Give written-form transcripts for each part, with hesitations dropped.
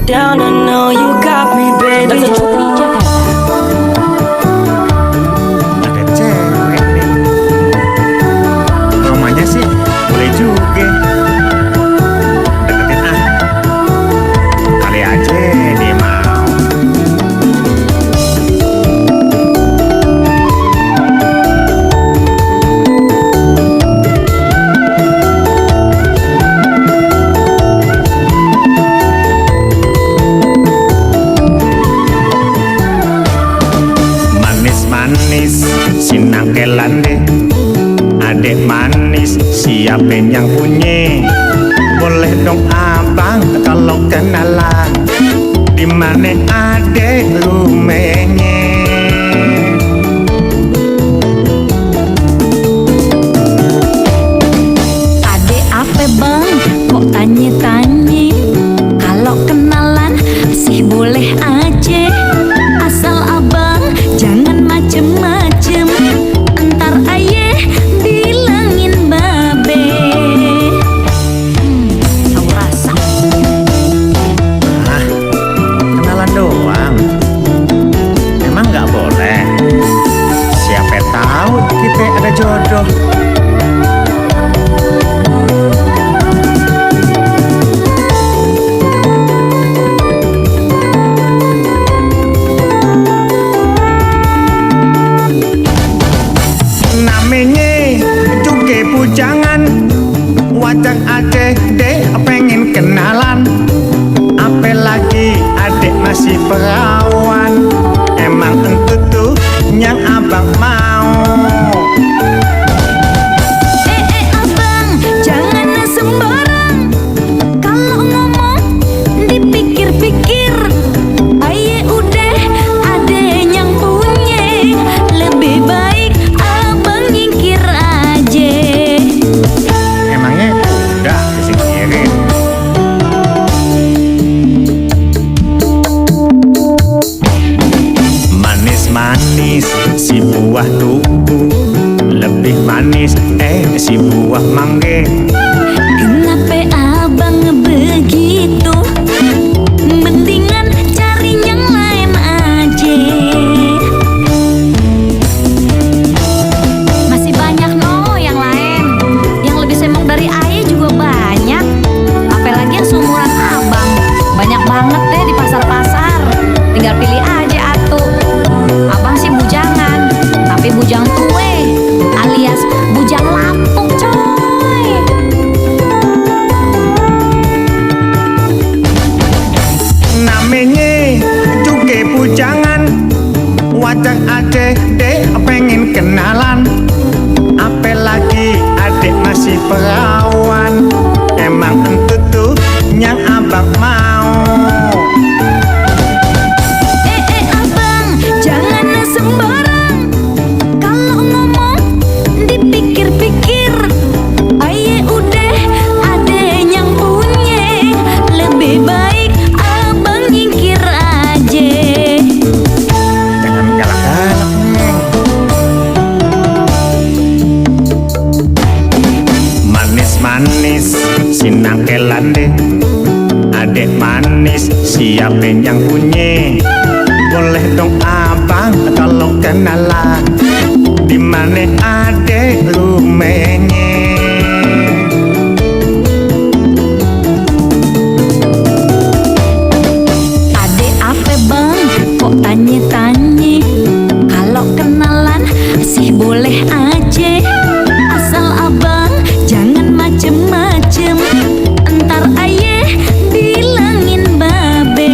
down, I know you got me, baby. Ada cewek nih, rumahnya sih boleh juga. Deketin ah, kali aja dia mau. Manis sinang kelande, adek manis siapa yang punya? Boleh dong abang kalau kenalan, dimana adek rumahnya? Adek apa bang? Kok tanya-tanya? Kalau kenalan sih boleh aja, asal abang jangan macem-macem, entar ayah bilangin babe. Tahu rasa? Ah, kenalan doang, emang nggak boleh? Siapa tahu kita ada jodoh. Namanya juga pujangan, wajan adek deh pengen kenalan. Apalagi adek masih perawan, emang tentu tuh yang abang mau. Abang jangan sembarang, kalau ngomong dipikir-pikir. Aye udah ada yang punya, lebih baik abang nyingkir aja. Emangnya udah disingkirin? Manis-manis si buah tugu, lebih manis si buah mangga. Kenapa abang begitu? Mendingan cari yang lain aja. Masih banyak no yang lain, yang lebih semok dari ayah juga banyak. Apalagi yang seumuran abang, banyak banget deh di pasar-pasar. Tinggal pilih aja atuh. Abang sih bujangan, tapi bujang tue alias bujang lapuk coy. Namanya juga pujangan, wajan adek deh pengen kenalan. Apalagi adek masih perawan, emang tentu tuh yang abang mau. Abang jangan sembarang, kalau ngomong dipikir-pikir. Aye udah ada yang punya, lebih baik abang nyingkir aja. Jangan galak-galak neng. Manis-manis sinang kelande, adek manis siapa yang punya? Boleh dong abang kalau kenalan, dimana adek rumahnya? Adek apa bang? Kok tanya-tanya? Kalau kenalan sih boleh aja, asal abang jangan macem-macem, entar ayah bilangin babe.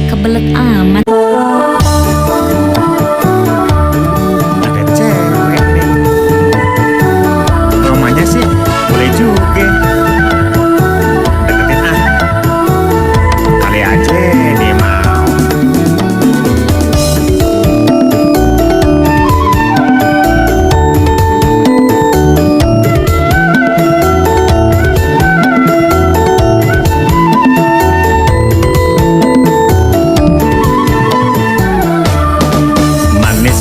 Kebelet amat. Ada cewek nih, rumahnya sih boleh juga. Deketin ah, kali aja dia mau.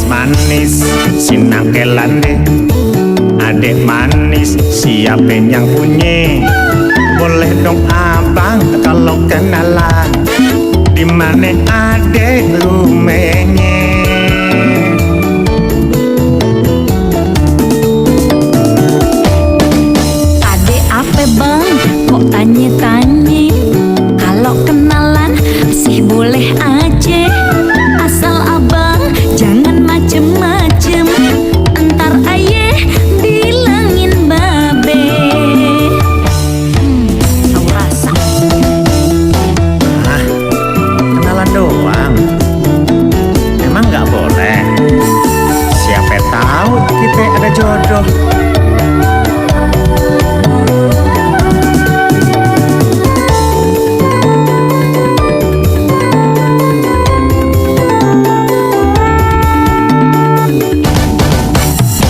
Manis sinang kelande, adek manis siapa yang punya? dong abang kalau kenalan. Di mana adek rumahnya? Adek apa bang? Kok tanya-tanya? Kalau kenalan sih boleh aja, asal abang jangan macem-macem. Entar ayah bilangin babe. Tahu rasa. Ah, kenalan doang. Emang nggak boleh? Siapa tahu kita ada jodoh.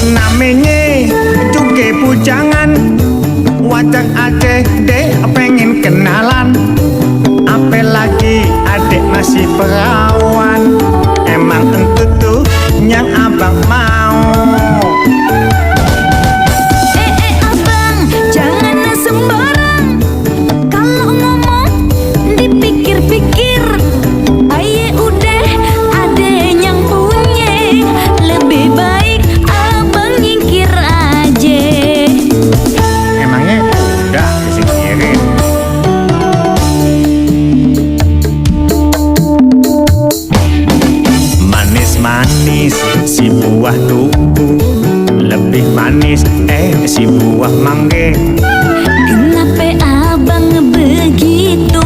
Namanya juga bujangan, wajar adek dek pengen kenalan. Apalagi adek masih perawan, emang tentu tuh yang abang mau. Abang jangan sembarang. Kalau ngomong dipikir-pikir. Aye udah ada yang punya. Lebih baik abang nyingkir aja. Emangnya udah disingkirin? Manis-manis si buah tubuh, lebih manis si buah mangga. Kenapa abang begitu?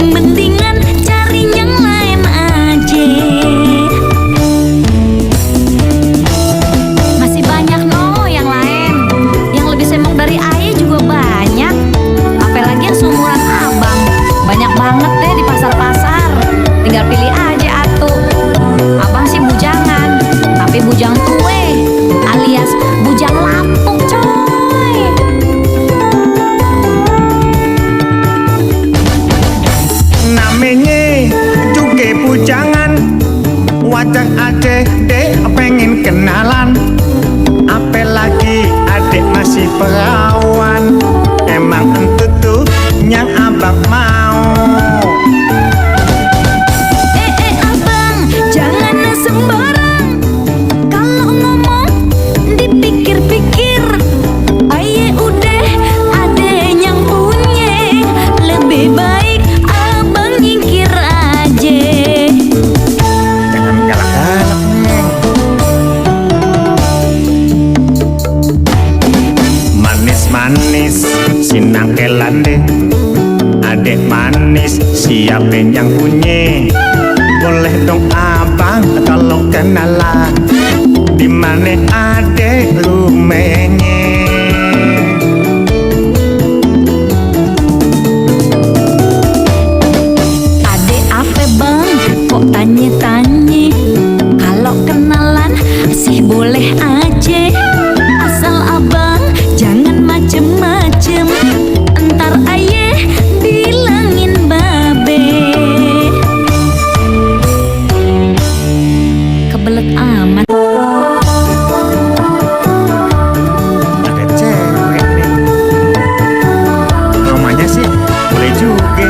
Mendingan cari yang lain aja. Masih banyak no yang lain. Yang lebih semok dari ayah juga banyak. Apalagi yang seumuran abang. Banyak banget deh di pasar-pasar. Tinggal pilih aja atuh. Abang sih bujangan, tapi bujang tue alias bujang lapuk coy. Namanya juga bujangan, wajar adek dek pengen kenalan. Apalagi adek masih perawan, emang tentu tuh yang abang mau. Abang jangan sembarang. Kalau ngomong dipikir-pikir. Aye udah ada yang punya. Lebih baik abang nyingkir aja. Jangan galak-galak neng. Manis-manis si nangkelan deh, adek manis siapa yang punya? Boleh dong abang kalau kenalan. Di mana adek rumahnya? Adek apa bang? Kok tanya-tanya? Kalau kenalan sih boleh aja, asal abang jangan macem-macem. Entar ayah bilangin babe. Kebelet amat. Ada cewek nih. Namanya sih boleh juga.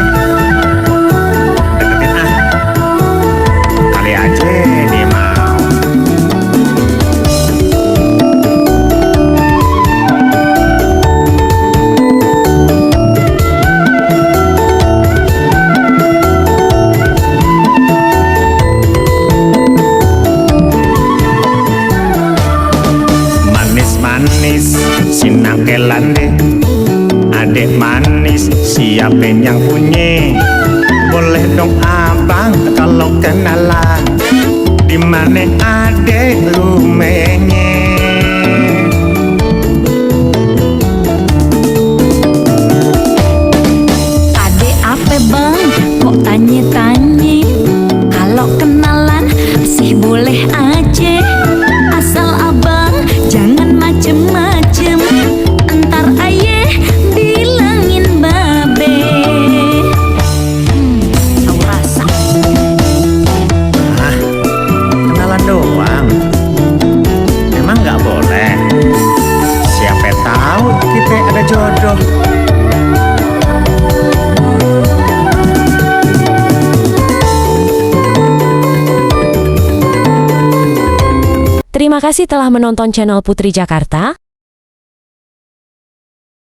Deketin ah. Kali aja dia mau. Manis-manis si nangkelan deh, adek manis siapa yang punya? Boleh dong abang kalau kenalan. Di mana adek rumahnya? Adek apa bang? Kok tanya-tanya? Kalau kenalan sih boleh aja, asal abang jangan macem-macem. Entar ayah bilangin babe. Tahu rasa. Ah, kenalan doang. Emang nggak boleh? Siapa tahu kita ada jodoh. Terima kasih telah menonton channel Putri Jakarta.